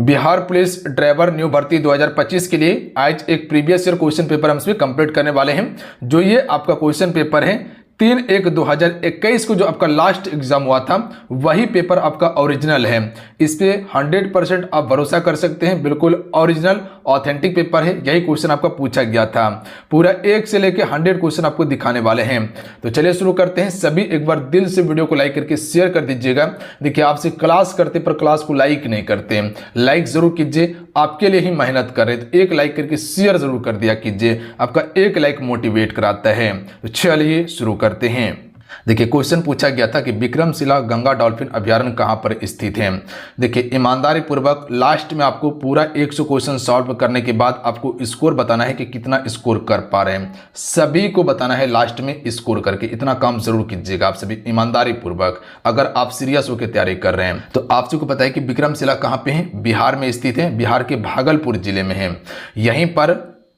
Bihar police driver new भर्ती 2025 के लिए आज एक प्रीवियस ईयर क्वेश्चन पेपर हम इसमें कंप्लीट करने वाले हैं। जो ये आपका क्वेश्चन पेपर है 3/1/2021 को जो आपका लास्ट एग्जाम हुआ था वही पेपर आपका ओरिजिनल है। इस पे 100% आप भरोसा कर सकते हैं, बिल्कुल ओरिजिनल ऑथेंटिक पेपर है। यही क्वेश्चन आपका पूछा गया था। पूरा 1 से लेकर 100 क्वेश्चन आपको दिखाने वाले हैं। तो चलिए शुरू करते हैं। सभी एक बार दिल से वीडियो को लाइक करके शेयर कर दीजिएगा। देखिए आपसे क्लास करते पर क्लास को लाइक नहीं करते, लाइक जरूर कीजिए, आपके लिए ही मेहनत कर रहे तो एक लाइक करके शेयर जरूर कर दिया कीजिए। आपका एक लाइक मोटिवेट कराता है। तो चलिए शुरू करते हैं। देखिए क्वेश्चन पूछा गया था कि विक्रमशिला गंगा डॉल्फिन अभ्यारण्य कहां पर स्थित है। देखिए ईमानदारी पूर्वक लास्ट में आपको पूरा 100 क्वेश्चन सॉल्व करने के बाद आपको स्कोर बताना है कि कितना स्कोर कर पा रहे हैं। सभी को बताना है लास्ट में स्कोर करके। इतना काम जरूर कीजिएगा आप सभी ईमानदारी पूर्वक, अगर आप सीरियस होकर तैयारी कर रहे हैं। तो आप सबको पता है कि विक्रमशिला कहां पे है, बिहार में स्थित है। बिहार के भागलपुर जिले में है। यहीं पर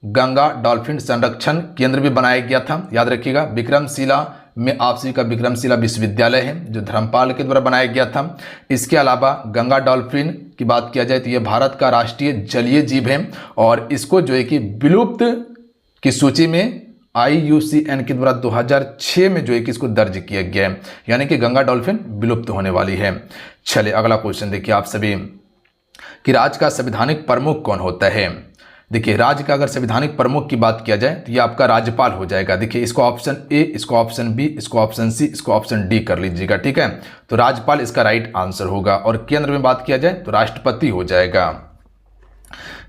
गंगा डॉल्फिन संरक्षण केंद्र भी बनाया गया था। याद रखिएगा विक्रमशिला में आप सभी का विक्रमशिला विश्वविद्यालय है जो धर्मपाल के द्वारा बनाया गया था। इसके अलावा गंगा डॉल्फिन की बात किया जाए तो यह भारत का राष्ट्रीय जलीय जीव है और इसको जो है कि विलुप्त की सूची में IUCN के द्वारा 2006 में जो है कि इसको दर्ज किया गया है, यानी कि गंगा डॉल्फिन विलुप्त होने वाली है। चलिए अगला क्वेश्चन देखिए आप सभी कि राज्य का संवैधानिक प्रमुख कौन होता है। देखिए राज्य का अगर संवैधानिक प्रमुख की बात किया जाए तो ये आपका राज्यपाल हो जाएगा। देखिए इसको ऑप्शन ए, इसको ऑप्शन बी, इसको ऑप्शन सी, इसको ऑप्शन डी कर लीजिएगा, ठीक है। तो राज्यपाल इसका राइट आंसर होगा। और केंद्र में बात किया जाए तो राष्ट्रपति हो जाएगा।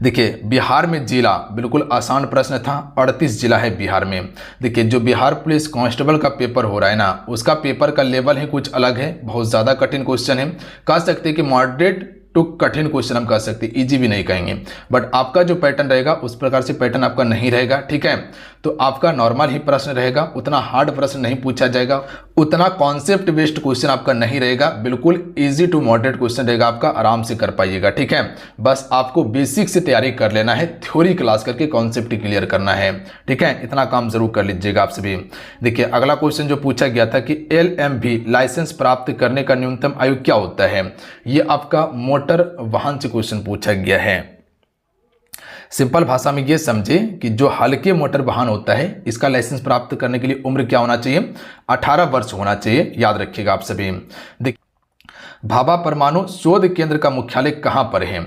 देखिए बिहार में जिला बिल्कुल आसान प्रश्न था। 38 जिला है बिहार में। देखिए जो बिहार पुलिस कांस्टेबल का पेपर हो रहा है ना, उसका पेपर का लेवल है कुछ अलग है। बहुत ज़्यादा कठिन क्वेश्चन है। कह सकते हैं कि मॉडरेट टू कठिन क्वेश्चन हम कह सकते हैं, इजी भी नहीं कहेंगे। बट आपका जो पैटर्न रहेगा उस प्रकार से पैटर्न आपका नहीं रहेगा, ठीक है। तो आपका नॉर्मल ही प्रश्न रहेगा, उतना हार्ड प्रश्न नहीं पूछा जाएगा, उतना कॉन्सेप्ट बेस्ड क्वेश्चन आपका नहीं रहेगा। बिल्कुल इजी टू मॉडरेट क्वेश्चन रहेगा आपका, आराम से कर पाइएगा, ठीक है। बस आपको बेसिक से तैयारी कर लेना है, थ्योरी क्लास करके कॉन्सेप्ट क्लियर करना है, ठीक है। इतना काम जरूर कर लीजिएगा आप सभी। देखिए अगला क्वेश्चन जो पूछा गया था कि LMV लाइसेंस प्राप्त करने का न्यूनतम आयु क्या होता है। ये आपका मोटर वाहन से क्वेश्चन पूछा गया है। सिंपल भाषा में ये समझे कि जो हल्के मोटर वाहन होता है इसका लाइसेंस प्राप्त करने के लिए उम्र क्या होना चाहिए, 18 वर्ष होना चाहिए। याद रखिएगा आप सभी। देखिए भाभा परमाणु शोध केंद्र का मुख्यालय कहां पर है।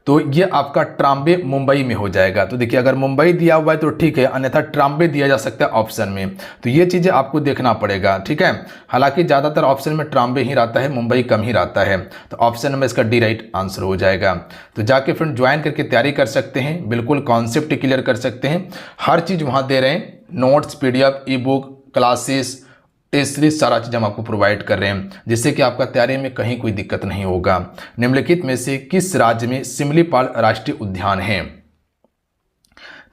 तो ये आपका ट्राम्बे मुंबई में हो जाएगा। तो देखिए अगर मुंबई दिया हुआ है तो ठीक है, अन्यथा ट्राम्बे दिया जा सकता है ऑप्शन में। तो ये चीज़ें आपको देखना पड़ेगा, ठीक है। हालांकि ज़्यादातर ऑप्शन में ट्राम्बे ही रहता है, मुंबई कम ही रहता है। तो ऑप्शन में इसका डी राइट आंसर हो जाएगा। तो जाके फ्रेंड ज्वाइन करके तैयारी कर सकते हैं, बिल्कुल कॉन्सेप्ट क्लियर कर सकते हैं। हर चीज़ वहाँ दे रहे हैं, notes, PDF, ebook, classes, test series, सारा चीज़ हम आपको प्रोवाइड कर रहे हैं, जिससे कि आपका तैयारी में कहीं कोई दिक्कत नहीं होगा। निम्नलिखित में से किस राज्य में सिमलीपाल राष्ट्रीय उद्यान है।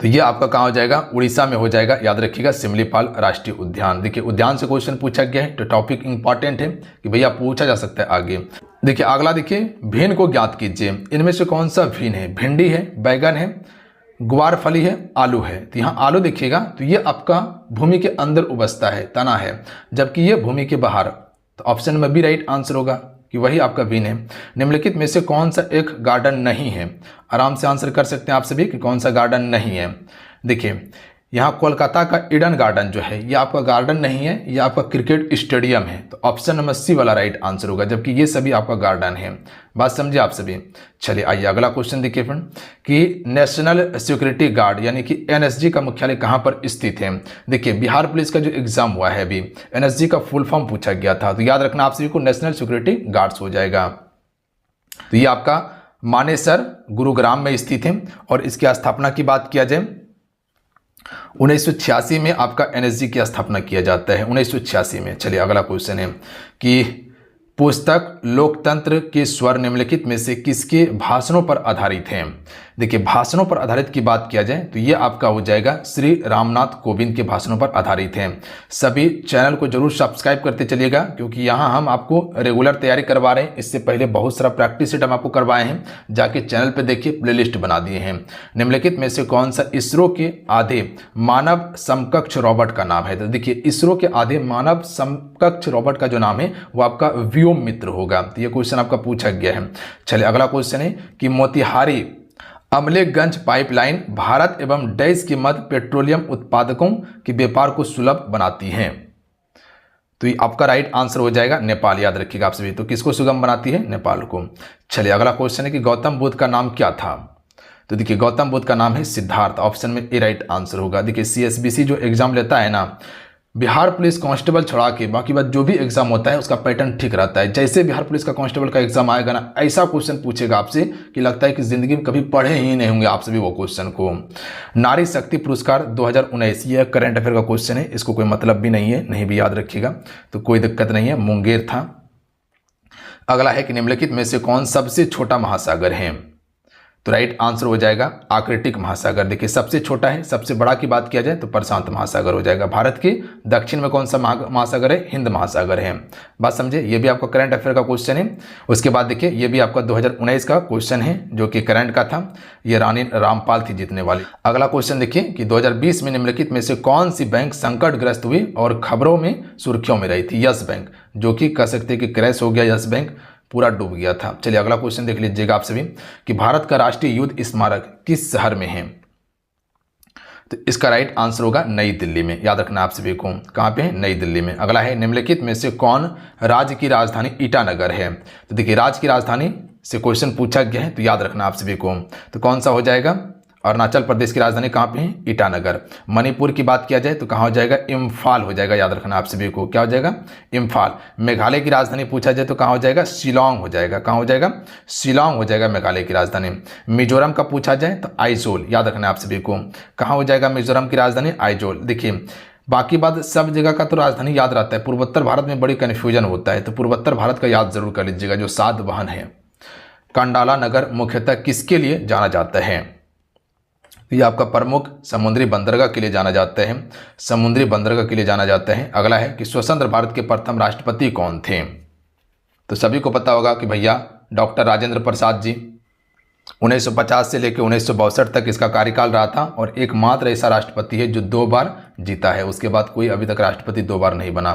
तो ये आपका कहाँ हो जाएगा, उड़ीसा में हो जाएगा। याद रखिएगा सिमलीपाल राष्ट्रीय उद्यान। देखिए उद्यान से क्वेश्चन पूछा गया है तो टॉपिक इंपॉर्टेंट है कि भैया पूछा जा सकता है आगे। देखिए अगला देखिए भिन्न को ज्ञात कीजिए। इनमें से कौन सा भिन्न है। भिंडी है, बैगन है, ग्वारफली है, आलू है। तो यहाँ आलू देखिएगा तो ये आपका भूमि के अंदर उबसता है, तना है, जबकि ये भूमि के बाहर। तो ऑप्शन में भी राइट आंसर होगा कि वही आपका बीन है। निम्नलिखित में से कौन सा एक गार्डन नहीं है। आराम से आंसर कर सकते हैं आप सभी कि कौन सा गार्डन नहीं है। देखिए यहाँ कोलकाता का ईडन गार्डन जो है ये आपका गार्डन नहीं है, ये आपका क्रिकेट स्टेडियम है। तो ऑप्शन नंबर सी वाला राइट आंसर होगा, जबकि ये सभी आपका गार्डन है। बात समझिए आप सभी। चलिए आइए अगला क्वेश्चन देखिए फ्रेंड कि नेशनल सिक्योरिटी गार्ड यानी कि NSG का मुख्यालय कहाँ पर स्थित है। देखिए बिहार पुलिस का जो एग्जाम हुआ है अभी, NSG का फुल फॉर्म पूछा गया था। तो याद रखना आप सभी को नेशनल सिक्योरिटी गार्ड्स हो जाएगा। तो ये आपका मानेसर गुरुग्राम में स्थित है। और इसकी स्थापना की बात किया जाए 1986 में आपका NSG की स्थापना किया जाता है, 1986 में। चलिए अगला क्वेश्चन है कि पुस्तक लोकतंत्र के स्वर निम्नलिखित में से किसके भाषणों पर आधारित हैं। देखिए भाषणों पर आधारित की बात किया जाए तो ये आपका हो जाएगा श्री रामनाथ कोविंद के भाषणों पर आधारित हैं। सभी चैनल को जरूर सब्सक्राइब करते चलिएगा, क्योंकि यहाँ हम आपको रेगुलर तैयारी करवा रहे हैं। इससे पहले बहुत सारा प्रैक्टिस सेट हम आपको करवाए हैं, जाके चैनल पर देखिए, प्लेलिस्ट बना दिए हैं। निम्नलिखित में से कौन सा इसरो के आधे मानव समकक्ष रोबोट का नाम है। तो देखिए इसरो के आधे मानव समकक्ष रोबोट का जो नाम है वो आपका व्योम मित्र होगा। तो ये क्वेश्चन आपका पूछा गया है। चलिए अगला क्वेश्चन है कि मोतिहारी अमलेखगंज पाइपलाइन भारत एवं डैश के मध्य पेट्रोलियम उत्पादकों के व्यापार को सुलभ बनाती है। तो ये आपका राइट आंसर हो जाएगा नेपाल। याद रखिएगा आप सभी। तो किसको सुगम बनाती है? नेपाल को। चलिए अगला क्वेश्चन है कि गौतम बुद्ध का नाम क्या था? तो देखिए गौतम बुद्ध का नाम है सिद्धार्थ। ऑप्शन में ए राइट आंसर होगा। देखिए CSBC जो एग्जाम लेता है ना, बिहार पुलिस कांस्टेबल छोड़ा के बाकी बात जो भी एग्जाम होता है उसका पैटर्न ठीक रहता है। जैसे बिहार पुलिस का कांस्टेबल का एग्जाम आएगा ना, ऐसा क्वेश्चन पूछेगा आपसे कि लगता है कि जिंदगी में कभी पढ़े ही नहीं होंगे आप सभी वो क्वेश्चन को। नारी शक्ति पुरस्कार 2019 यह करंट अफेयर का क्वेश्चन है, इसको कोई मतलब भी नहीं है, नहीं भी याद रखिएगा तो कोई दिक्कत नहीं है, मुंगेर था। अगला है कि निम्नलिखित में से कौन सबसे छोटा महासागर है? तो राइट आंसर हो जाएगा आर्कटिक महासागर। देखिए सबसे छोटा है, सबसे बड़ा की बात किया जाए तो प्रशांत महासागर हो जाएगा। भारत के दक्षिण में कौन सा महासागर है? हिंद महासागर है। बात समझे? ये भी आपका करंट अफेयर का क्वेश्चन है। उसके बाद देखिए ये भी आपका 2019 का क्वेश्चन है जो कि करंट का था। ये रानी रामपाल थी जीतने वाली। अगला क्वेश्चन देखिए कि 2020 में निम्नलिखित में से कौन सी बैंक संकटग्रस्त हुई और खबरों में सुर्खियों में रही थी? यस बैंक, जो कि कह सकते हैं कि क्रैश हो गया, यस बैंक पूरा डूब गया था। चलिए अगला क्वेश्चन देख लीजिएगा आप सभी कि भारत का राष्ट्रीय युद्ध स्मारक किस शहर में है? तो इसका राइट आंसर होगा नई दिल्ली में। याद रखना आप सभी को, कहाँ पे है? नई दिल्ली में। अगला है निम्नलिखित में से कौन राज्य की राजधानी ईटानगर है? तो देखिए राज्य की राजधानी से क्वेश्चन पूछा गया है तो याद रखना आप सभी को। तो कौन सा हो जाएगा? अरुणाचल प्रदेश की राजधानी कहाँ पे है? ईटानगर। मणिपुर की बात किया जाए तो कहाँ हो जाएगा? इम्फाल हो जाएगा। याद रखना आप सभी को, क्या हो जाएगा? इम्फाल। मेघालय की राजधानी पूछा जाए तो कहाँ हो जाएगा? शिलोंग हो जाएगा। कहाँ हो जाएगा? शिलोंग हो जाएगा मेघालय की राजधानी। मिजोरम का पूछा जाए तो आइजोल। याद रखना आप सभी को, कहाँ हो जाएगा मिजोरम की राजधानी? आइजोल। देखिए बाकी बात सब जगह का तो राजधानी याद रहता है, पूर्वोत्तर भारत में बड़ी कन्फ्यूजन होता है, तो पूर्वोत्तर भारत का याद जरूर कर लीजिएगा। जो सातवाहन है कंडाला नगर मुख्यतः किसके लिए जाना जाता है? ये आपका प्रमुख समुद्री बंदरगाह के लिए जाना जाता है, समुद्री बंदरगाह के लिए जाना जाता है। अगला है कि स्वतंत्र भारत के प्रथम राष्ट्रपति कौन थे? तो सभी को पता होगा कि भैया डॉक्टर राजेंद्र प्रसाद जी। 1950 से लेकर 1962 तक इसका कार्यकाल रहा था और एकमात्र ऐसा राष्ट्रपति है जो 2 बार जीता है। उसके बाद कोई अभी तक राष्ट्रपति 2 बार नहीं बना।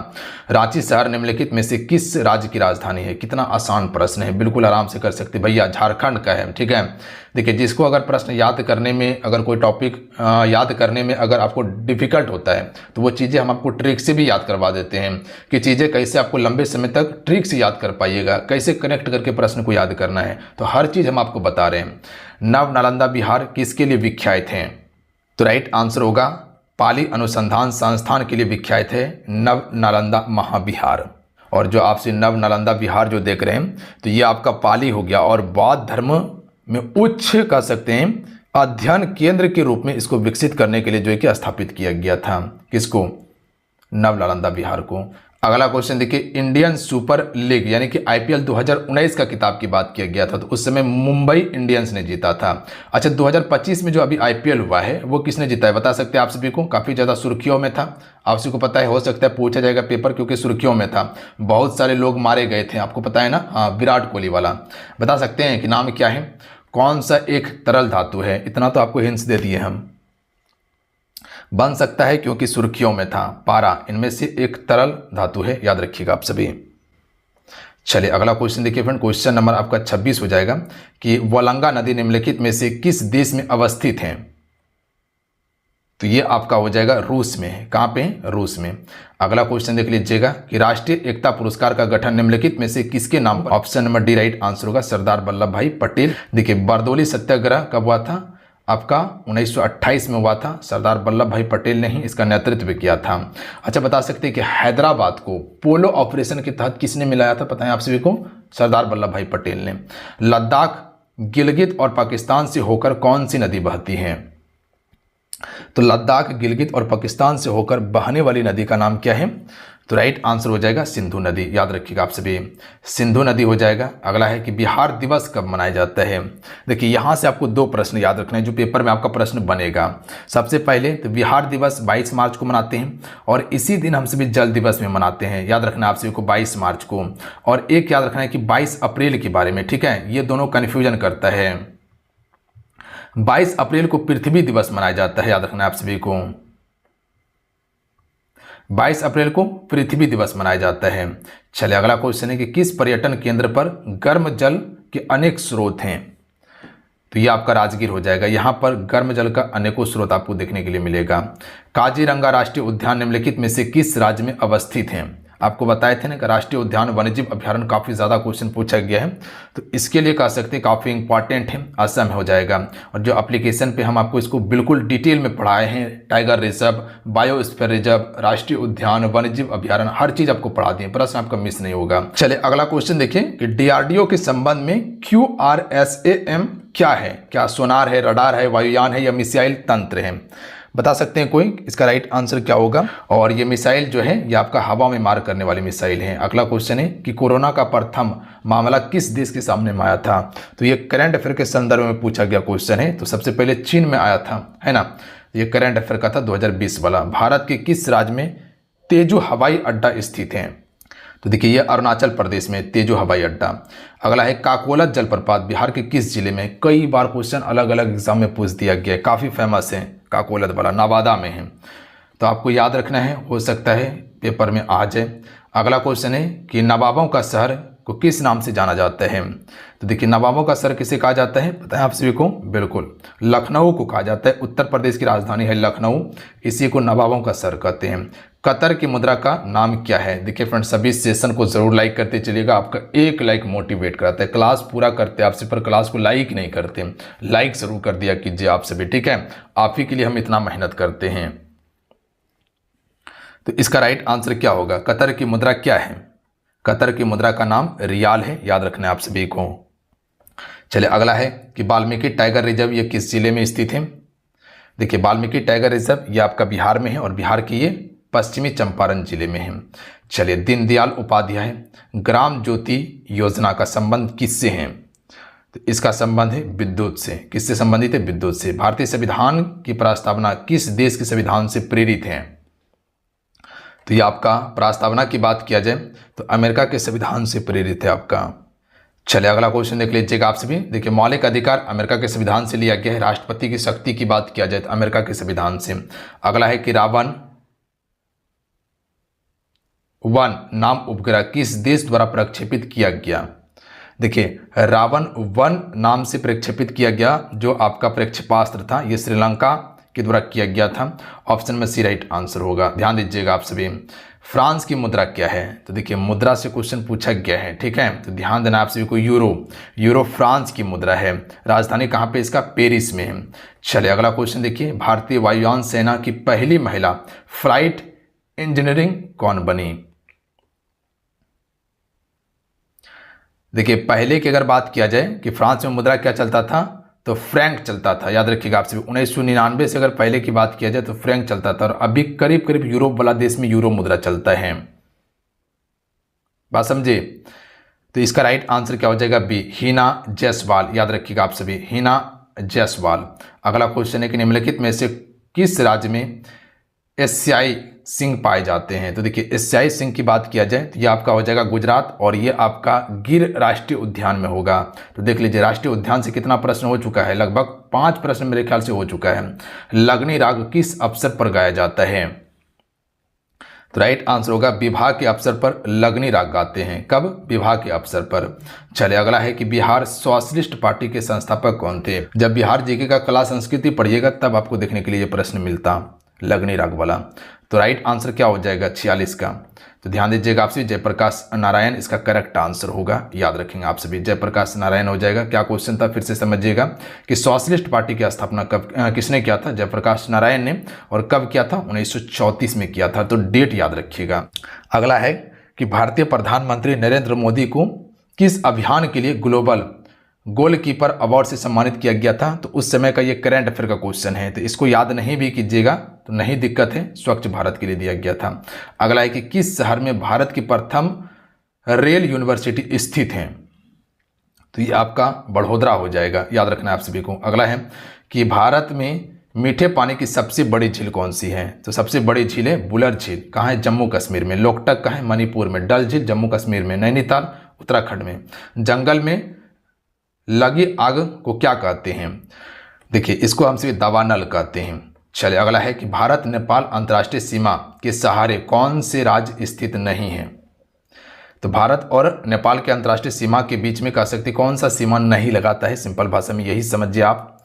रांची शहर निम्नलिखित में से किस राज्य की राजधानी है? कितना आसान प्रश्न है, बिल्कुल आराम से कर सकते भैया। झारखंड का है, ठीक है। देखिए जिसको अगर प्रश्न याद करने में, अगर कोई टॉपिक याद करने में अगर आपको डिफिकल्ट होता है तो वो चीज़ें हम आपको ट्रिक से भी याद करवा देते हैं कि चीज़ें कैसे आपको लंबे समय तक ट्रिक से याद कर पाइएगा, कैसे कनेक्ट करके प्रश्न को याद करना है, तो हर चीज़ हम आपको बता रहे हैं। नव नालंदा बिहार किसके लिए विख्यात हैं? तो राइट आंसर होगा पाली अनुसंधान संस्थान के लिए विख्यात है नव नालंदा महाविहार। और जो आपसे नव नालंदा विहार जो देख रहे हैं तो ये आपका पाली हो गया और बौद्ध धर्म में उच्च कह सकते हैं अध्ययन केंद्र के रूप में इसको विकसित करने के लिए जो है कि स्थापित किया गया था। किसको? नव नालंदा विहार को। अगला क्वेश्चन देखिए इंडियन सुपर लीग यानी कि IPL 2019 का किताब की बात किया गया था तो उस समय मुंबई इंडियंस ने जीता था। अच्छा 2025 में जो अभी IPL हुआ है वो किसने जीता है बता सकते हैं आप सभी को? काफ़ी ज़्यादा सुर्खियों में था, आप सभी को पता है, हो सकता है पूछा जाएगा पेपर क्योंकि सुर्खियों में था, बहुत सारे लोग मारे गए थे, आपको पता है ना। हाँ विराट कोहली वाला। बता सकते हैं कि नाम क्या है? कौन सा एक तरल धातु है? इतना तो आपको हिंट्स दे दिए हम। बन सकता है क्योंकि सुर्खियों में था, पारा इनमें से एक तरल धातु है, याद रखिएगा आप सभी। चलिए अगला क्वेश्चन देखिए फ्रेंड, क्वेश्चन नंबर आपका 26 हो जाएगा कि वलंगा नदी निम्नलिखित में से किस देश में अवस्थित है? तो ये आपका हो जाएगा रूस में है। कहाँ पे है? रूस में। अगला क्वेश्चन देख लीजिएगा कि राष्ट्रीय एकता पुरस्कार का गठन निम्नलिखित में से किसके नाम पर? Option number D right answer होगा सरदार वल्लभ भाई पटेल। देखिए बारदोली सत्याग्रह कब हुआ था? आपका 1928 में हुआ था। सरदार वल्लभ भाई पटेल ने ही इसका नेतृत्व किया था। अच्छा बता सकते हैं कि हैदराबाद को पोलो ऑपरेशन के तहत किसने मिलाया था? पता है आप सभी को? सरदार वल्लभ भाई पटेल ने। लद्दाख गिलगित और पाकिस्तान से होकर कौन सी नदी बहती है? तो लद्दाख गिलगित और पाकिस्तान से होकर बहने वाली नदी का नाम क्या है? तो राइट आंसर हो जाएगा सिंधु नदी। याद रखिएगा आप सभी, सिंधु नदी हो जाएगा। अगला है कि बिहार दिवस कब मनाया जाता है? देखिए यहाँ से आपको 2 प्रश्न याद रखने हैं जो पेपर में आपका प्रश्न बनेगा। सबसे पहले तो बिहार दिवस 22 मार्च को मनाते हैं और इसी दिन हम सभी जल दिवस में मनाते हैं। याद रखना आप सभी को 22 मार्च को। और एक याद रखना है कि 22 अप्रैल के बारे में, ठीक है, ये दोनों कन्फ्यूजन करता है। 22 अप्रैल को पृथ्वी दिवस मनाया जाता है, याद रखना आप सभी को। 22 अप्रैल को पृथ्वी दिवस मनाया जाता है। चलिए अगला क्वेश्चन है कि किस पर्यटन केंद्र पर गर्म जल के अनेक स्रोत हैं? तो ये आपका राजगीर हो जाएगा। यहाँ पर गर्म जल का अनेकों स्रोत आपको देखने के लिए मिलेगा। काजीरंगा राष्ट्रीय उद्यान निम्नलिखित में से किस राज्य में अवस्थित है? आपको बताए थे ना कि राष्ट्रीय उद्यान वन्यजीव अभ्यारण्य काफ़ी ज़्यादा क्वेश्चन पूछा गया है, तो इसके लिए कह सकते हैं काफ़ी इंपॉर्टेंट है, असम हो जाएगा। और जो एप्लीकेशन पे हम आपको इसको बिल्कुल डिटेल में पढ़ाए हैं, टाइगर रिजर्व, बायोस्फीयर रिजर्व, राष्ट्रीय उद्यान, वन्यजीव अभ्यारण्य, हर चीज़ आपको पढ़ा दिए, प्रश्न आपका मिस नहीं होगा। चलिए अगला क्वेश्चन देखिए कि DRDO के संबंध में QRSAM क्या है? क्या सोनार है, रडार है, वायुयान है या मिसाइल तंत्र है? बता सकते हैं कोई? इसका राइट आंसर क्या होगा? और ये मिसाइल जो है ये आपका हवा में मार करने वाली मिसाइल है। अगला क्वेश्चन है कि कोरोना का प्रथम मामला किस देश के सामने में आया था? तो ये करंट अफेयर के संदर्भ में पूछा गया क्वेश्चन है। तो सबसे पहले चीन में आया था, है ना। ये करंट अफेयर का था 2020 वाला। भारत के किस राज्य में तेजू हवाई अड्डा स्थित है? तो देखिए ये अरुणाचल प्रदेश में तेजू हवाई अड्डा। अगला है काकोला जलप्रपात बिहार के किस जिले में? कई बार क्वेश्चन अलग अलग एग्जाम में पूछ दिया गया है, काफ़ी फेमस है। काकोला वाला नवादा में है, तो आपको याद रखना है, हो सकता है पेपर में आ जाए। अगला क्वेश्चन है कि नवाबों का शहर को किस नाम से जाना जाता है? तो देखिए नवाबों का शहर किसे कहा जाता है पता है आप सभी को? बिल्कुल लखनऊ को कहा जाता है। उत्तर प्रदेश की राजधानी है लखनऊ, इसी को नवाबों का शहर कहते हैं। कतर की मुद्रा का नाम क्या है? देखिए फ्रेंड्स सभी सेशन को जरूर लाइक करते चलिएगा, आपका एक लाइक मोटिवेट कराता है। क्लास पूरा करते आपसे पर क्लास को लाइक नहीं करते, लाइक जरूर कर दिया कीजिए आप सभी, ठीक है। आप ही के लिए हम इतना मेहनत करते हैं। तो इसका राइट आंसर क्या होगा? कतर की मुद्रा क्या है? कतर की मुद्रा का नाम रियाल है, याद रखना है आप सभी को। चलिए अगला है कि वाल्मीकि टाइगर रिजर्व ये किस जिले में स्थित है? देखिए वाल्मीकि टाइगर रिजर्व ये आपका बिहार में है और बिहार की ये पश्चिमी चंपारण जिले में है। चलिए दीनदयाल उपाध्याय ग्राम ज्योति योजना का संबंध किससे है? तो इसका संबंध है विद्युत से। किससे संबंधित है? विद्युत से। भारतीय संविधान की प्रस्तावना किस देश के संविधान से प्रेरित है? तो ये आपका प्रस्तावना की बात किया जाए तो अमेरिका के संविधान से प्रेरित है आपका। चलिए अगला क्वेश्चन देख लीजिएगा आप सभी। देखिए मौलिक अधिकार अमेरिका के संविधान से लिया गया है। राष्ट्रपति की शक्ति की बात किया जाए तो अमेरिका के संविधान से। अगला है कि रावण 1 नाम उपग्रह किस देश द्वारा प्रक्षेपित किया गया? देखिए रावण 1 नाम से प्रक्षेपित किया गया जो आपका प्रक्षेपास्त्र था, ये श्रीलंका के द्वारा किया गया था। ऑप्शन में सी राइट आंसर होगा। ध्यान दीजिएगा आप सभी। फ्रांस की मुद्रा क्या है? तो देखिए मुद्रा से क्वेश्चन पूछा गया है, ठीक है। तो ध्यान देना आप सभी को, यूरो फ्रांस की मुद्रा है। राजधानी कहाँ पे इसका? पेरिस में है। चलिए अगला क्वेश्चन देखिए, भारतीय वायुयान सेना की पहली महिला फ्लाइट इंजीनियरिंग कौन बनी? देखिए पहले की अगर बात किया जाए कि फ्रांस में मुद्रा क्या चलता था तो फ्रैंक चलता था, याद रखिएगा आप सभी। 1999 से अगर पहले की बात किया जाए तो फ्रैंक चलता था और अभी करीब करीब यूरोप वाला देश में यूरो मुद्रा चलता है। बात समझे? तो इसका राइट आंसर क्या हो जाएगा? बी हिना जायसवाल, याद रखिएगा आप सभी, हिना जायसवाल। अगला क्वेश्चन है कि निम्नलिखित में से किस राज्य में एशियाई सिंह पाए जाते हैं? तो देखिए एशियाई सिंह की बात किया जाए तो ये आपका हो जाएगा गुजरात और ये आपका गिर राष्ट्रीय उद्यान में होगा। तो देख लीजिए राष्ट्रीय उद्यान से कितना प्रश्न हो चुका है, लगभग 5 प्रश्न मेरे ख्याल से हो चुका है। लगनी राग किस अवसर पर गाया जाता है? तो राइट आंसर होगा विवाह के अवसर पर लगनी राग गाते हैं। कब? विवाह के अवसर पर। चलिए अगला है कि बिहार सोशलिस्ट पार्टी के संस्थापक कौन थे? जब बिहार जीके का कला संस्कृति पढ़िएगा तब आपको देखने के लिए ये प्रश्न मिलता, लगनी राग वाला। तो राइट आंसर क्या हो जाएगा? 46 का। तो ध्यान दीजिएगा आपसे, जयप्रकाश नारायण इसका करेक्ट आंसर होगा, याद रखेंगे आप सभी, जयप्रकाश नारायण हो जाएगा। क्या क्वेश्चन था फिर से समझिएगा कि सोशलिस्ट पार्टी की स्थापना कब किसने किया था? जयप्रकाश नारायण ने। और कब किया था? 1934 में किया था। तो डेट याद रखिएगा। अगला है कि भारतीय प्रधानमंत्री नरेंद्र मोदी को किस अभियान के लिए ग्लोबल गोलकीपर अवार्ड से सम्मानित किया गया था? तो उस समय का ये करंट अफेयर का क्वेश्चन है, तो इसको याद नहीं भी कीजिएगा तो नहीं दिक्कत है, स्वच्छ भारत के लिए दिया गया था। अगला है कि किस शहर में भारत की प्रथम रेल यूनिवर्सिटी स्थित है? तो ये आपका बड़ोदरा हो जाएगा, याद रखना है आप सभी को। अगला है कि भारत में मीठे पानी की सबसे बड़ी झील कौन सी है? तो सबसे बड़ी झील है बुलर झील। कहाँ है? जम्मू कश्मीर में। लोकटक कहाँ है? मणिपुर में। डल झील जम्मू कश्मीर में। नैनीताल उत्तराखंड में। जंगल में लगी आग को क्या कहते हैं? देखिए इसको हम सभी दावानल कहते हैं। चलिए अगला है कि भारत नेपाल अंतर्राष्ट्रीय सीमा के सहारे कौन से राज्य स्थित नहीं है। तो भारत और नेपाल के अंतर्राष्ट्रीय सीमा के बीच में कह सकते कौन सा सीमा नहीं लगाता है, सिंपल भाषा में यही समझिए आप।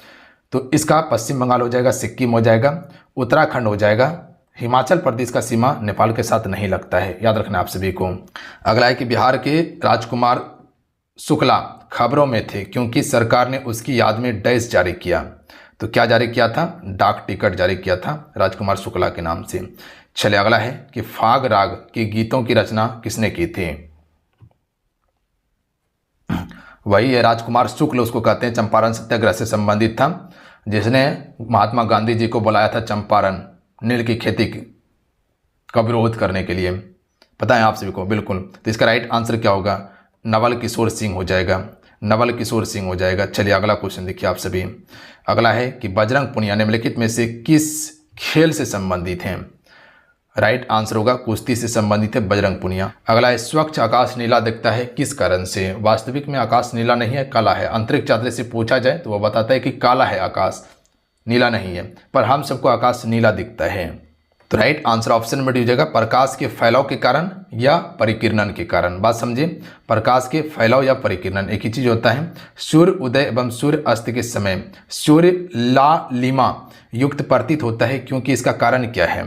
तो इसका पश्चिम बंगाल हो जाएगा, सिक्किम हो जाएगा, उत्तराखंड हो जाएगा, हिमाचल प्रदेश का सीमा नेपाल के साथ नहीं लगता है, याद रखना आप सभी को। अगला है कि बिहार के राजकुमार शुक्ला खबरों में थे क्योंकि सरकार ने उसकी याद में डैश जारी किया। तो क्या जारी किया था, डाक टिकट जारी किया था राजकुमार शुक्ला के नाम से। चलिए अगला है कि फाग राग के गीतों की रचना किसने की थी। वही है राजकुमार शुक्ल, उसको कहते हैं, चंपारण सत्याग्रह से संबंधित था, जिसने महात्मा गांधी जी को बुलाया था चंपारण नील की खेती का विरोध करने के लिए। पता है आप सभी को, बिल्कुल। तो इसका राइट आंसर क्या होगा, नवल किशोर सिंह हो जाएगा, नवल किशोर सिंह हो जाएगा। चलिए अगला क्वेश्चन देखिए आप सभी। अगला है कि बजरंग पुनिया निम्नलिखित में से किस खेल से संबंधित हैं। राइट आंसर होगा कुश्ती से संबंधित है बजरंग पुनिया। अगला है स्वच्छ आकाश नीला दिखता है किस कारण से। वास्तविक में आकाश नीला नहीं है, काला है। अंतरिक्ष यात्री से पूछा जाए तो वह बताता है कि काला है आकाश, नीला नहीं है, पर हम सबको आकाश नीला दिखता है। तो राइट आंसर ऑप्शन में हो जाएगा प्रकाश के फैलाव के कारण या परिकिरणन के कारण। बात समझिए, प्रकाश के फैलाव या परिकिरणन एक ही चीज होता है। सूर्य उदय एवं सूर्य अस्त के समय सूर्य लालिमा युक्त प्रतीत होता है क्योंकि इसका कारण क्या है।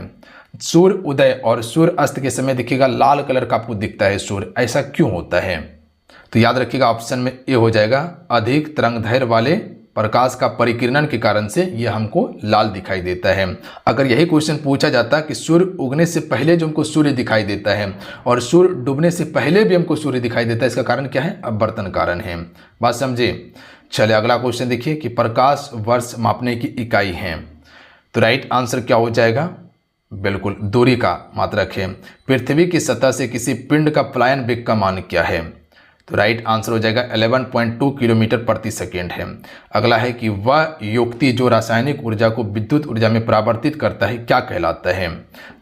सूर्य उदय और सूर्य अस्त के समय देखिएगा लाल कलर का आपको दिखता है सूर्य, ऐसा क्यों होता है। तो याद रखिएगा ऑप्शन में ए हो जाएगा, अधिक तरंगदैर्घ्य वाले प्रकाश का परिकिरणन के कारण से यह हमको लाल दिखाई देता है। अगर यही क्वेश्चन पूछा जाता कि सूर्य उगने से पहले जो हमको सूर्य दिखाई देता है और सूर्य डूबने से पहले भी हमको सूर्य दिखाई देता है, इसका कारण क्या है, अपवर्तन कारण है। बात समझे। चलिए अगला क्वेश्चन देखिए कि प्रकाश वर्ष मापने की इकाई है। तो राइट आंसर क्या हो जाएगा, बिल्कुल दूरी का मात्रक है। पृथ्वी की सतह से किसी पिंड का पलायन वेग का मान क्या है। तो राइट आंसर हो जाएगा 11.2 किलोमीटर प्रति सेकेंड है। अगला है कि वह युक्ति जो रासायनिक ऊर्जा को विद्युत ऊर्जा में परिवर्तित करता है क्या कहलाता है।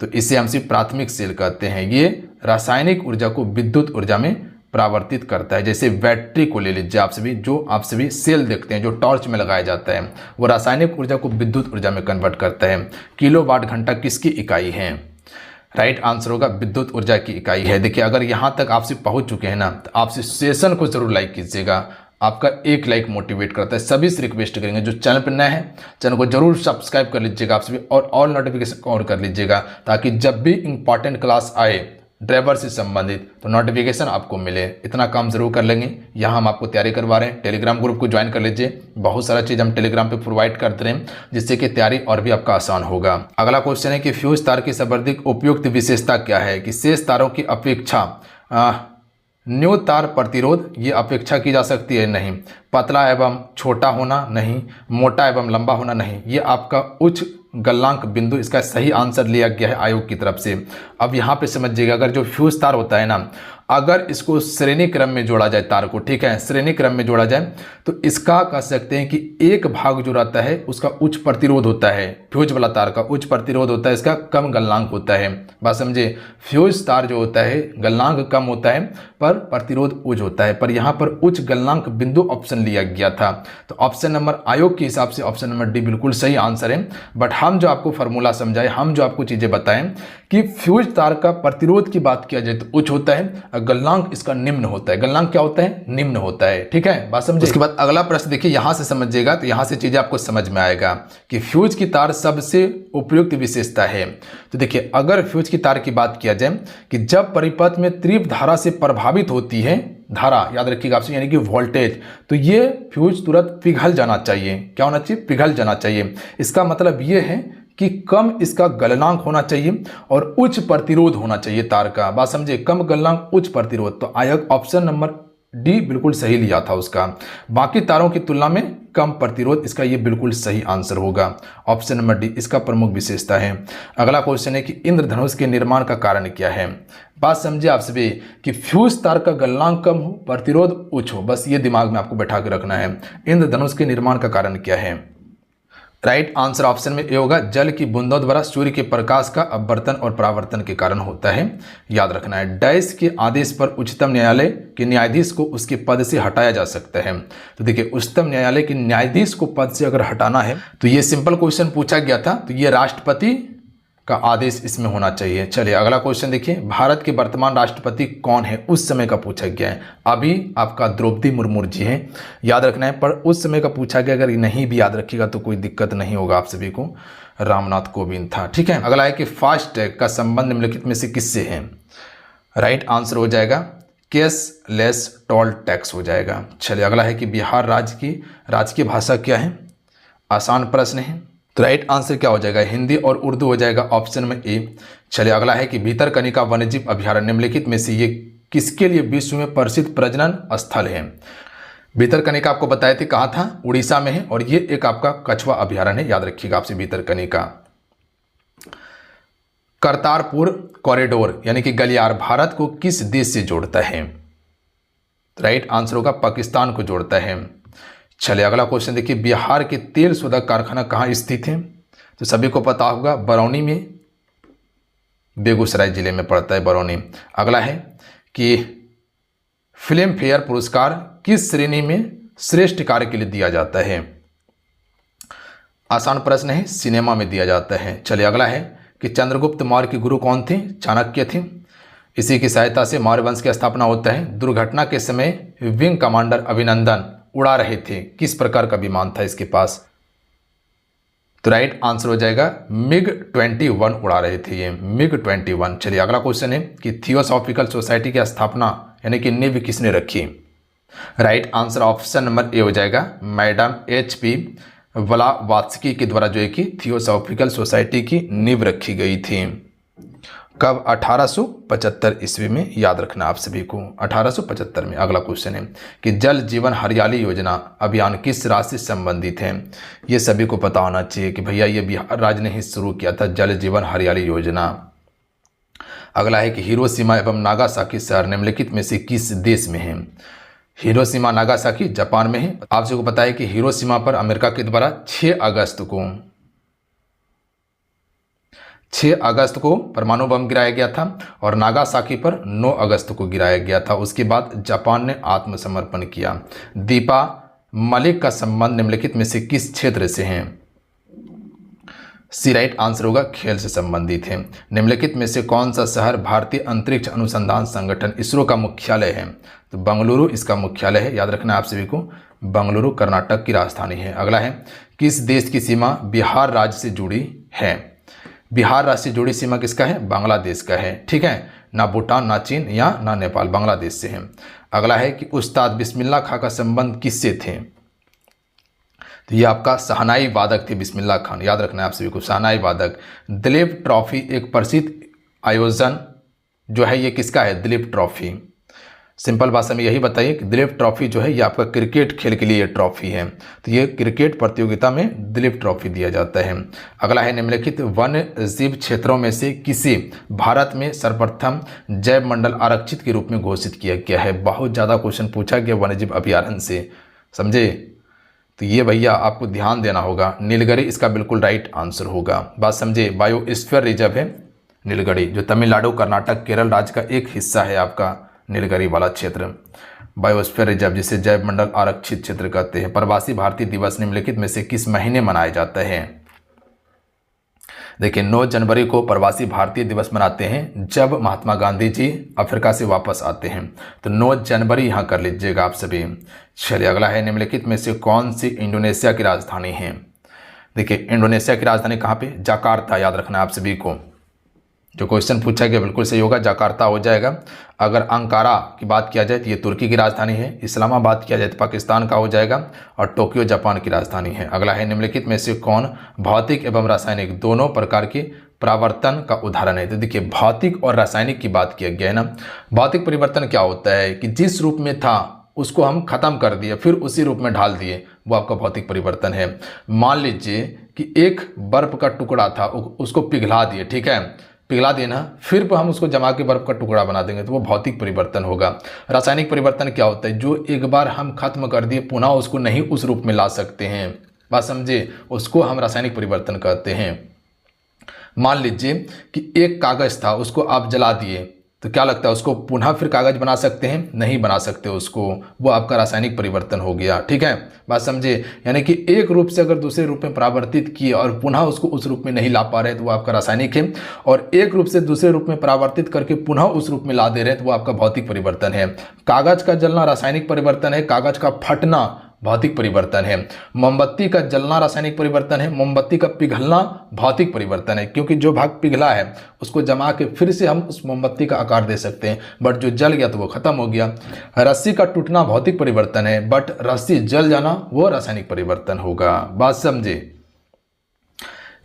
तो इसे हम सिर्फ प्राथमिक सेल कहते हैं। ये रासायनिक ऊर्जा को विद्युत ऊर्जा में परावर्तित करता है। जैसे बैटरी को ले लीजिए आप सभी, जो आप सभी सेल देखते हैं जो टॉर्च में लगाया जाता है, वो रासायनिक ऊर्जा को विद्युत ऊर्जा में कन्वर्ट करता है। किलोवाट घंटा किसकी इकाई है। राइट आंसर होगा विद्युत ऊर्जा की इकाई है। देखिए अगर यहाँ तक आपसे पहुँच चुके हैं ना, तो आपसे सेशन को जरूर लाइक कीजिएगा। आपका एक लाइक मोटिवेट करता है। सभी से रिक्वेस्ट करेंगे जो चैनल पर नए हैं चैनल को जरूर सब्सक्राइब कर लीजिएगा आप सभी, और ऑल नोटिफिकेशन ऑन कर लीजिएगा, ताकि जब भी इंपॉर्टेंट क्लास आए ड्राइवर से संबंधित तो नोटिफिकेशन आपको मिले। इतना काम जरूर कर लेंगे। यहाँ हम आपको तैयारी करवा रहे हैं। टेलीग्राम ग्रुप को ज्वाइन कर लीजिए, बहुत सारा चीज़ हम टेलीग्राम पे प्रोवाइड करते हैं, जिससे कि तैयारी और भी आपका आसान होगा। अगला क्वेश्चन है कि फ्यूज तार की सर्वाधिक उपयुक्त विशेषता क्या है। कि शेष तारों की अपेक्षा न्यू तार प्रतिरोध ये अपेक्षा की जा सकती है, नहीं। पतला एवं छोटा होना, नहीं। मोटा एवं लंबा होना, नहीं। ये आपका उच्च गलनांक बिंदु इसका सही आंसर लिया गया है आयोग की तरफ से। अब यहाँ पे समझिएगा, अगर जो फ्यूज तार होता है ना, अगर इसको श्रेणी क्रम में जोड़ा जाए तार को, ठीक है, श्रेणी क्रम में जोड़ा जाए तो इसका कह सकते हैं कि एक भाग जो रहता है उसका उच्च प्रतिरोध होता है। फ्यूज वाला तार का उच्च प्रतिरोध होता है, इसका कम गलनांक होता है। बात समझे, फ्यूज तार जो होता है गलनांक कम होता है पर प्रतिरोध उच्च होता है, पर यहाँ पर उच्च गलनांक बिंदु ऑप्शन लिया गया था। तो ऑप्शन नंबर आयोग के हिसाब से ऑप्शन नंबर डी बिल्कुल सही आंसर है। बट हम जो आपको फॉर्मूला समझाए, हम जो आपको चीजें बताएं कि फ्यूज तार का प्रतिरोध की बात किया जाए तो उच्च होता है, गलनांक इसका निम्न होता है। गलनांक क्या होता है, निम्न होता है, ठीक है, बात समझे। उसके बाद अगला प्रश्न देखिए, यहां से समझिएगा तो यहां से चीजें आपको समझ में आएगा कि फ्यूज की तार सबसे उपयुक्त विशेषता है। तो देखिए अगर फ्यूज की तार की बात किया जाए कि जब परिपथ में तीव्र धारा से प्रभावित होती है, धारा याद रखिएगा आपसे, यानी कि वोल्टेज, तो ये फ्यूज तुरंत पिघल जाना चाहिए। क्या होना चाहिए, पिघल जाना चाहिए। इसका मतलब ये है कि कम इसका गलनांक होना चाहिए और उच्च प्रतिरोध होना चाहिए तार का। बात समझे, कम गलनांक उच्च प्रतिरोध। तो आयोग ऑप्शन नंबर डी बिल्कुल सही लिया था उसका। बाकी तारों की तुलना में कम प्रतिरोध, इसका ये बिल्कुल सही आंसर होगा। ऑप्शन नंबर डी इसका प्रमुख विशेषता है। अगला क्वेश्चन है कि इंद्रधनुष के निर्माण का कारण क्या है। बात समझे आप सभी कि फ्यूज तार का गलनांक कम हो, प्रतिरोध उच्च हो, बस ये दिमाग में आपको बैठा के रखना है। इंद्रधनुष के निर्माण का कारण क्या है। राइट आंसर ऑप्शन में ए होगा, जल की बूंदों द्वारा सूर्य के प्रकाश का अपवर्तन और परावर्तन के कारण होता है। याद रखना है, डैश के आदेश पर उच्चतम न्यायालय के न्यायाधीश को उसके पद से हटाया जा सकता है। तो देखिए, उच्चतम न्यायालय के न्यायाधीश को पद से अगर हटाना है तो ये सिंपल क्वेश्चन पूछा गया था, तो ये राष्ट्रपति का आदेश इसमें होना चाहिए। चलिए अगला क्वेश्चन देखिए, भारत के वर्तमान राष्ट्रपति कौन है, उस समय का पूछा गया है। अभी आपका द्रौपदी मुर्मू जी हैं, याद रखना है, पर उस समय का पूछा गया, अगर नहीं भी याद रखिएगा तो कोई दिक्कत नहीं होगा आप सभी को। रामनाथ कोविंद था। ठीक है, अगला है कि फास्टैग का संबंध निम्नलिखित में से किससे है। राइट आंसर हो जाएगा कैशलेस टोल टैक्स हो जाएगा। चलिए अगला है कि बिहार राज्य की राजकीय भाषा क्या है, आसान प्रश्न है। तो राइट आंसर क्या हो जाएगा, हिंदी और उर्दू हो जाएगा ऑप्शन में ए। चलिए अगला है कि भीतरकनिका वन्यजीव अभयारण्य निम्नलिखित में से ये किसके लिए विश्व में प्रसिद्ध प्रजनन स्थल है। भीतरकनिका आपको बताए थे कहाँ था, उड़ीसा में है, और ये एक आपका कछुआ अभयारण्य है, याद रखिएगा आपसे भीतरकनिका। करतारपुर कॉरिडोर यानी कि गलियार भारत को किस देश से जोड़ता है। राइट आंसर होगा पाकिस्तान को जोड़ता है। चलिए अगला क्वेश्चन देखिए, बिहार के तेल शोधक कारखाना कहाँ स्थित है। तो सभी को पता होगा बरौनी में, बेगूसराय जिले में पड़ता है बरौनी। अगला है कि फिल्म फेयर पुरस्कार किस श्रेणी में श्रेष्ठ कार्य के लिए दिया जाता है। आसान प्रश्न है, सिनेमा में दिया जाता है। चलिए अगला है कि चंद्रगुप्त मौर्य के गुरु कौन थे, चाणक्य थे। इसी की सहायता से मौर्य वंश की स्थापना होता है। दुर्घटना के समय विंग कमांडर अभिनंदन उड़ा रहे थे, किस प्रकार का विमान था इसके पास। तो राइट आंसर हो जाएगा MiG-21 उड़ा रहे थे ये, MiG-21। चलिए अगला क्वेश्चन है कि थियोसॉफिकल सोसाइटी की स्थापना यानी कि नींव किसने रखी। Right answer option number A हो जाएगा, मैडम HP ब्लावात्स्की के द्वारा जो है कि थियोसॉफिकल सोसाइटी की नींव रखी गई थी। कब, 1875 ईस्वी में, याद रखना आप सभी को 1875 में। अगला क्वेश्चन है कि जल जीवन हरियाली योजना अभियान किस राज्य से संबंधित है। ये सभी को पता होना चाहिए कि भैया ये बिहार राज्य ने ही शुरू किया था जल जीवन हरियाली योजना। अगला है कि हिरोशिमा एवं नागासाकी शहर निम्नलिखित में से किस देश में है। हिरोशिमा नागासाकी जापान में है। आप सबको पता है कि हिरोशिमा पर अमेरिका के द्वारा 6 अगस्त को परमाणु बम गिराया गया था और नागासाकी पर 9 अगस्त को गिराया गया था। उसके बाद जापान ने आत्मसमर्पण किया। दीपा मलिक का संबंध निम्नलिखित में से किस क्षेत्र से है। सी राइट आंसर होगा, खेल से संबंधित है। निम्नलिखित में से कौन सा शहर भारतीय अंतरिक्ष अनुसंधान संगठन इसरो का मुख्यालय है। तो बेंगलुरु इसका मुख्यालय है, याद रखना आप सभी को, बेंगलुरु कर्नाटक की राजधानी है। अगला है किस देश की सीमा बिहार राज्य से जुड़ी है। बिहार राज्य से जुड़ी सीमा किसका है, बांग्लादेश का है। ठीक है, ना भूटान, ना चीन या ना नेपाल, बांग्लादेश से है। अगला है कि उस्ताद बिस्मिल्लाह खां का संबंध किससे थे। तो ये आपका शहनाई वादक थे बिस्मिल्लाह खान, याद रखना है आप सभी को, शहनाई वादक। दिलीप ट्रॉफी एक प्रसिद्ध आयोजन जो है ये किसका है, दिलीप ट्रॉफी। सिंपल भाषा में यही बताइए कि दिलीप ट्रॉफी जो है ये आपका क्रिकेट खेल के लिए ट्रॉफी है, तो ये क्रिकेट प्रतियोगिता में दिलीप ट्रॉफी दिया जाता है। अगला है निम्नलिखित वन्य जीव क्षेत्रों में से किसे भारत में सर्वप्रथम जैव मंडल आरक्षित के रूप में घोषित किया गया है। बहुत ज़्यादा क्वेश्चन पूछा गया वन्यजीव अभयारण्य से, समझे। तो ये भैया आपको ध्यान देना होगा, नीलगिरी इसका बिल्कुल राइट आंसर होगा। बात समझे, बायोस्फीयर रिजर्व है नीलगिरी, जो तमिलनाडु, कर्नाटक, केरल राज्य का एक हिस्सा है आपका नीलगिरी वाला क्षेत्र। बायोस्फीयर रिजर्व जिसे जैव मंडल आरक्षित क्षेत्र कहते हैं। प्रवासी भारतीय दिवस निम्नलिखित में से किस महीने मनाया जाता है। देखिए 9 जनवरी को प्रवासी भारतीय दिवस मनाते हैं जब महात्मा गांधी जी अफ्रीका से वापस आते हैं, तो 9 जनवरी यहाँ कर लीजिएगा आप सभी। चलिए अगला है निम्नलिखित में से कौन सी इंडोनेशिया की राजधानी है। देखिए इंडोनेशिया की राजधानी कहाँ पे, जकार्ता, याद रखना है आप सभी को। जो क्वेश्चन पूछा गया बिल्कुल सही होगा, जकार्ता हो जाएगा। अगर अंकारा की बात किया जाए तो ये तुर्की की राजधानी है। इस्लामाबाद किया जाए तो पाकिस्तान का हो जाएगा, और टोक्यो जापान की राजधानी है। अगला है निम्नलिखित में से कौन भौतिक एवं रासायनिक दोनों प्रकार के परावर्तन का उदाहरण है। तो देखिए भौतिक और रासायनिक की बात किया गया है ना। भौतिक परिवर्तन क्या होता है कि जिस रूप में था उसको हम खत्म कर दिए फिर उसी रूप में ढाल दिए, वो आपका भौतिक परिवर्तन है। मान लीजिए कि एक बर्फ का टुकड़ा था, उसको पिघला दिए, ठीक है, पिघला देना, फिर हम उसको जमा के बर्फ का टुकड़ा बना देंगे, तो वो भौतिक परिवर्तन होगा। रासायनिक परिवर्तन क्या होता है, जो एक बार हम खत्म कर दिए पुनः उसको नहीं उस रूप में ला सकते हैं, बात समझे, उसको हम रासायनिक परिवर्तन कहते हैं। मान लीजिए कि एक कागज था, उसको आप जला दिए, तो क्या लगता है उसको पुनः फिर कागज बना सकते हैं? नहीं बना सकते उसको, वो आपका रासायनिक परिवर्तन हो गया। ठीक है, बात समझे, यानी कि एक रूप से अगर दूसरे रूप में परावर्तित किए और पुनः उसको उस रूप में नहीं ला पा रहे तो वो आपका रासायनिक है, और एक रूप से दूसरे रूप में परावर्तित करके पुनः उस रूप में ला दे रहे हैं तो वो आपका भौतिक परिवर्तन है। कागज का जलना रासायनिक परिवर्तन है, कागज का फटना भौतिक परिवर्तन है। मोमबत्ती का जलना रासायनिक परिवर्तन है, मोमबत्ती का पिघलना भौतिक परिवर्तन है, क्योंकि जो भाग पिघला है उसको जमा के फिर से हम उस मोमबत्ती का आकार दे सकते हैं, बट जो जल गया तो वो खत्म हो गया। रस्सी का टूटना भौतिक परिवर्तन है, बट रस्सी जल जाना वो रासायनिक परिवर्तन होगा। बात समझे,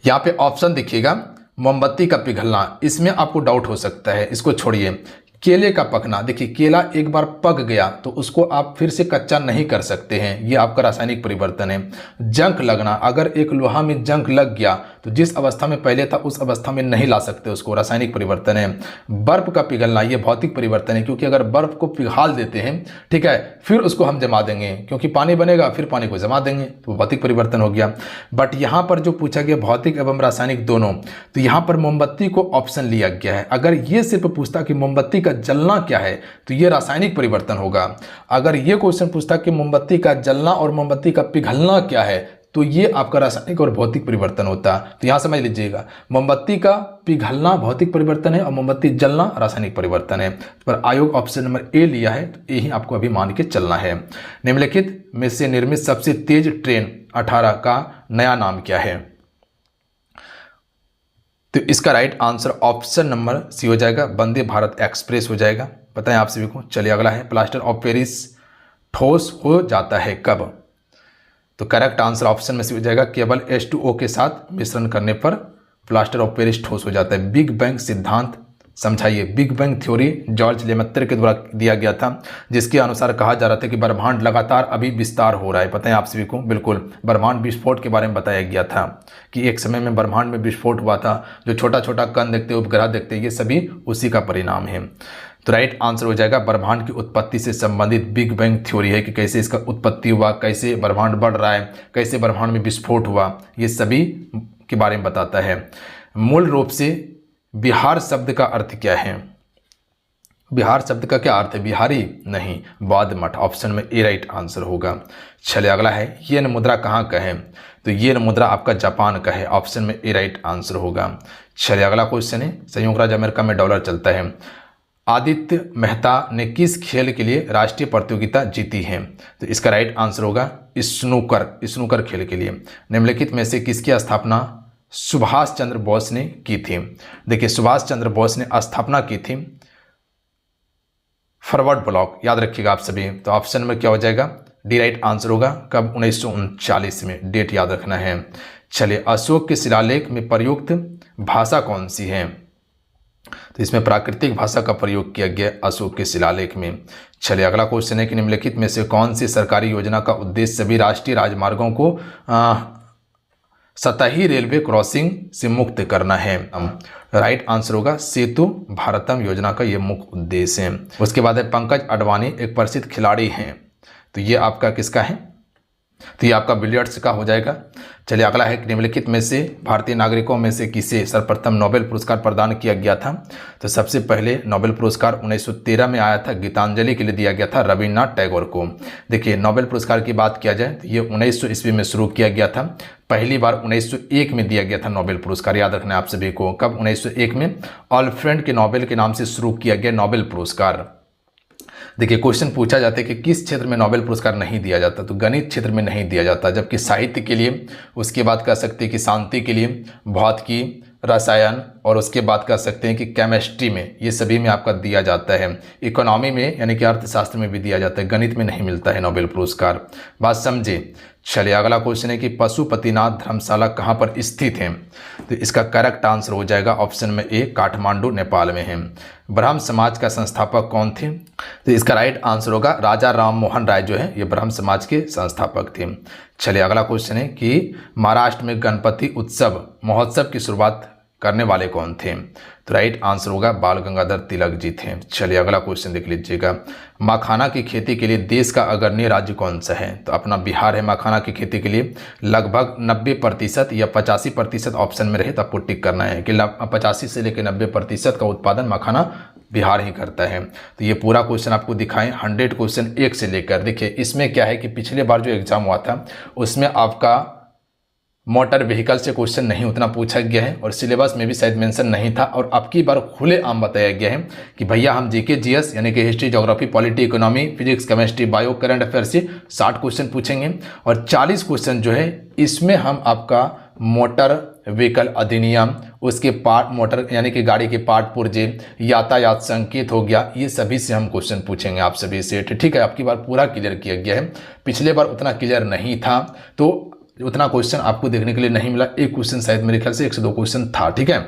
यहाँ पे ऑप्शन देखिएगा, मोमबत्ती का पिघलना, इसमें आपको डाउट हो सकता है, इसको छोड़िए। केले का पकना, देखिए केला एक बार पक गया तो उसको आप फिर से कच्चा नहीं कर सकते हैं, ये आपका रासायनिक परिवर्तन है। जंग लगना, अगर एक लोहा में जंग लग गया तो जिस अवस्था में पहले था उस अवस्था में नहीं ला सकते उसको, रासायनिक परिवर्तन है। बर्फ का पिघलना, ये भौतिक परिवर्तन है, क्योंकि अगर बर्फ को पिघाल देते हैं, ठीक है, फिर उसको हम जमा देंगे, क्योंकि पानी बनेगा, फिर पानी को जमा देंगे तो भौतिक परिवर्तन हो गया। बट यहाँ पर जो पूछा गया भौतिक एवं रासायनिक दोनों, तो यहाँ पर मोमबत्ती को ऑप्शन लिया गया है। अगर ये सिर्फ पूछता कि मोमबत्ती का जलना क्या है तो ये रासायनिक परिवर्तन होगा। अगर ये क्वेश्चन पूछता कि मोमबत्ती का जलना और मोमबत्ती का पिघलना क्या है तो ये आपका रासायनिक और भौतिक परिवर्तन होता। तो यहां समझ लीजिएगा, मोमबत्ती का पिघलना भौतिक परिवर्तन है और मोमबत्ती जलना रासायनिक परिवर्तन है। पर आयोग ऑप्शन नंबर ए लिया है, तो यही आपको अभी मान के चलना है। निम्नलिखित में से निर्मित सबसे तेज ट्रेन 18 का नया नाम क्या है? तो इसका right answer option number C हो जाएगा, वंदे भारत एक्सप्रेस हो जाएगा। बताएं आप सभी को। चलिए अगला है, प्लास्टर ऑफ पेरिस ठोस हो जाता है कब? तो करेक्ट आंसर ऑप्शन में से हो जाएगा, केवल H2O के साथ मिश्रण करने पर प्लास्टर ऑफ पेरिस ठोस हो जाता है। बिग बैंग सिद्धांत समझाइए। बिग बैंग थ्योरी जॉर्ज लेमेत्र के द्वारा दिया गया था, जिसके अनुसार कहा जा रहा था कि ब्रह्मांड लगातार अभी विस्तार हो रहा है। पता है आप सभी को, बिल्कुल ब्रह्मांड विस्फोट के बारे में बताया गया था कि एक समय में ब्रह्मांड में विस्फोट हुआ था। जो छोटा छोटा कण देखते, उपग्रह देखते, ये सभी उसी का परिणाम है। तो राइट आंसर हो जाएगा, ब्रह्मांड की उत्पत्ति से संबंधित बिग बैंग थ्योरी है कि कैसे इसका उत्पत्ति हुआ, कैसे ब्रह्मांड बढ़ रहा है, कैसे ब्रह्मांड में विस्फोट हुआ, ये सभी के बारे में बताता है। मूल रूप से बिहार शब्द का अर्थ क्या है? बिहार शब्द का क्या अर्थ है? बिहारी नहीं, बौद्ध मठ। ऑप्शन में ए राइट आंसर होगा। चलिए अगला है, येन मुद्रा कहाँ का है? तो येन मुद्रा आपका जापान का है। ऑप्शन में ए राइट आंसर होगा। चलिए अगला क्वेश्चन है, संयुक्त राज्य अमेरिका में डॉलर चलता है। आदित्य मेहता ने किस खेल के लिए राष्ट्रीय प्रतियोगिता जीती है? तो इसका राइट आंसर होगा स्नूकर खेल के लिए। निम्नलिखित में से किसकी स्थापना सुभाष चंद्र बोस ने की थी? देखिए सुभाष चंद्र बोस ने स्थापना की थी फॉरवर्ड ब्लॉक, याद रखिएगा आप सभी। तो ऑप्शन में क्या हो जाएगा? डी राइट आंसर होगा। कब? 1939 में, डेट याद रखना है। चलिए, अशोक के शिलालेख में प्रयुक्त भाषा कौन सी है? तो इसमें प्राकृतिक भाषा का प्रयोग किया गया अशोक के शिलालेख में। चलिए अगला क्वेश्चन है कि निम्नलिखित में से कौन सी सरकारी योजना का उद्देश्य सभी राष्ट्रीय राजमार्गों को सतही रेलवे क्रॉसिंग से मुक्त करना है? राइट आंसर होगा सेतु भारतम योजना का ये मुख्य उद्देश्य है। उसके बाद है, पंकज अडवाणी एक प्रसिद्ध खिलाड़ी हैं, तो ये आपका किसका है? तो ये आपका बिलियर्ड्स का हो जाएगा। चलिए अगला है, निम्नलिखित में से भारतीय नागरिकों में से किसे सर्वप्रथम नोबेल पुरस्कार प्रदान किया गया था? तो सबसे पहले नोबेल पुरस्कार 1913 में आया था, गीतांजलि के लिए दिया गया था रविन्द्रनाथ टैगोर को। देखिए नोबेल पुरस्कार की बात किया जाए तो ये 1900 ईस्वी में शुरू किया गया था। पहली बार 1901 में दिया गया था नोबेल पुरस्कार, याद रखना है आप सभी को। कब? 1901 में ऑल्फ्रेड के नोबेल के नाम से शुरू किया गया नोबेल पुरस्कार। देखिए क्वेश्चन पूछा जाता है कि किस क्षेत्र में नोबेल पुरस्कार नहीं दिया जाता? तो गणित क्षेत्र में नहीं दिया जाता, जबकि साहित्य के लिए, उसके बाद कह सकते हैं कि शांति के लिए, भौतिकी, रसायन, और उसके बाद कह सकते हैं कि केमिस्ट्री में, ये सभी में आपका दिया जाता है। इकोनॉमी में यानी कि अर्थशास्त्र में भी दिया जाता है, गणित में नहीं मिलता है नोबेल पुरस्कार। बात समझे। चलिए अगला क्वेश्चन है कि पशुपतिनाथ धर्मशाला कहाँ पर स्थित है? तो इसका करेक्ट आंसर हो जाएगा ऑप्शन में ए, काठमांडू नेपाल में है। ब्रह्म समाज का संस्थापक कौन थे? तो इसका राइट आंसर होगा राजा राम मोहन राय जो है ये ब्रह्म समाज के संस्थापक थे। चलिए अगला क्वेश्चन है कि महाराष्ट्र में गणपति उत्सव महोत्सव की शुरुआत करने वाले कौन थे? तो राइट आंसर होगा बाल गंगाधर तिलक जी थे। चलिए अगला क्वेश्चन देख लीजिएगा। मखाना की खेती के लिए देश का अग्रणी राज्य कौन सा है? तो अपना बिहार है मखाना की खेती के लिए। लगभग 90% या 85% ऑप्शन में रहे तो आपको टिक करना है कि 85 से लेकर 90% का उत्पादन मखाना बिहार ही करता है। तो ये पूरा क्वेश्चन आपको दिखाएं 100 क्वेश्चन 1 से लेकर। देखिए इसमें क्या है कि पिछले बार जो एग्जाम हुआ था उसमें आपका मोटर व्हीकल से क्वेश्चन नहीं उतना पूछा गया है और सिलेबस में भी शायद मेंशन नहीं था, और अब की बार खुलेआम बताया गया है कि भैया हम जीके जीएस यानी कि history, geography, polity, economy, physics, chemistry, bio, current affair से 60 क्वेश्चन पूछेंगे और 40 क्वेश्चन जो है इसमें हम आपका मोटर व्हीकल अधिनियम, उसके पार्ट मोटर यानी कि गाड़ी के पार्ट पुर्जे, यातायात संकेत हो गया, ये सभी से हम क्वेश्चन पूछेंगे आप सभी से। ठीक है, आपकी बार पूरा क्लियर किया गया है। पिछले बार उतना क्लियर नहीं था तो उतना क्वेश्चन आपको देखने के लिए नहीं मिला। एक क्वेश्चन शायद मेरे ख्याल से 102 क्वेश्चन था। ठीक है,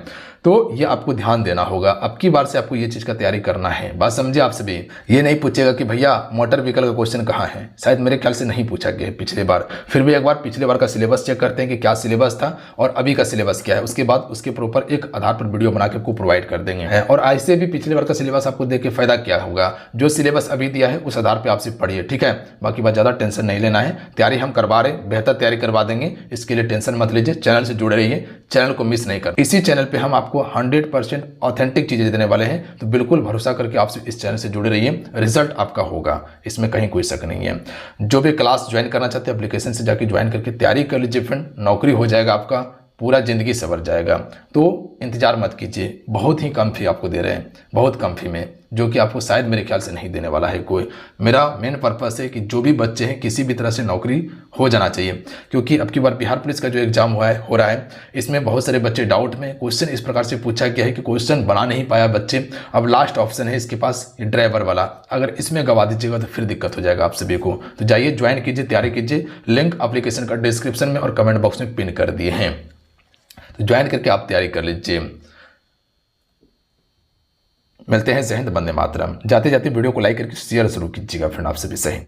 तो ये आपको ध्यान देना होगा। अब की बार से आपको ये चीज़ का तैयारी करना है। बात समझे आप सभी? ये नहीं पूछेगा कि भैया मोटर व्हीकल का क्वेश्चन कहाँ है, शायद मेरे ख्याल से नहीं पूछा गया पिछले बार। फिर भी एक बार पिछले बार का सिलेबस चेक करते हैं कि क्या सिलेबस था और अभी का सिलेबस क्या है। उसके बाद उसके ऊपर एक आधार पर वीडियो बना के आपको प्रोवाइड कर देंगे। और ऐसे भी पिछले बार का सिलेबस आपको देख के फायदा क्या होगा, जो सिलेबस अभी दिया है उस आधार पर आप सिर्फ पढ़िए। ठीक है, बाकी बात ज़्यादा टेंशन नहीं लेना है। तैयारी हम करवा रहे, बेहतर तैयारी करवा देंगे, इसके लिए टेंशन मत लीजिए। चैनल से जुड़े रहिए, चैनल को मिस नहीं कर। इसी चैनल पर हम आपको 100% ऑथेंटिक चीजें देने वाले हैं, तो बिल्कुल भरोसा करके आप इस चैनल से जुड़े रहिए। रिजल्ट आपका होगा, इसमें कहीं कोई शक नहीं है। जो भी क्लास ज्वाइन करना चाहते हैं एप्लीकेशन से जाके ज्वाइन करके तैयारी कर लीजिए फ्रेंड, नौकरी हो जाएगा, आपका पूरा जिंदगी सवर जाएगा। तो इंतजार मत कीजिए, बहुत ही कम फी आपको दे रहे हैं, बहुत कम फी में, जो कि आपको शायद मेरे ख्याल से नहीं देने वाला है कोई। मेरा मेन पर्पस है कि जो भी बच्चे हैं किसी भी तरह से नौकरी हो जाना चाहिए, क्योंकि अब की बार बिहार पुलिस का जो एग्जाम हो रहा है इसमें बहुत सारे बच्चे डाउट में। क्वेश्चन इस प्रकार से पूछा गया है कि क्वेश्चन बना नहीं पाया बच्चे। अब लास्ट ऑप्शन है इसके पास ड्राइवर वाला, अगर इसमें गवा दीजिएगा तो फिर दिक्कत हो जाएगा आप सभी को। तो जाइए ज्वाइन कीजिए, तैयारी कीजिए। लिंक एप्लीकेशन का डिस्क्रिप्शन में और कमेंट बॉक्स में पिन कर दिए हैं, तो ज्वाइन करके आप तैयारी कर लीजिए। मिलते हैं। जय हिंद, वंदे मातरम। जाते जाते वीडियो को लाइक करके शेयर जरूर कीजिएगा फ्रेंड, आप सभी। सही।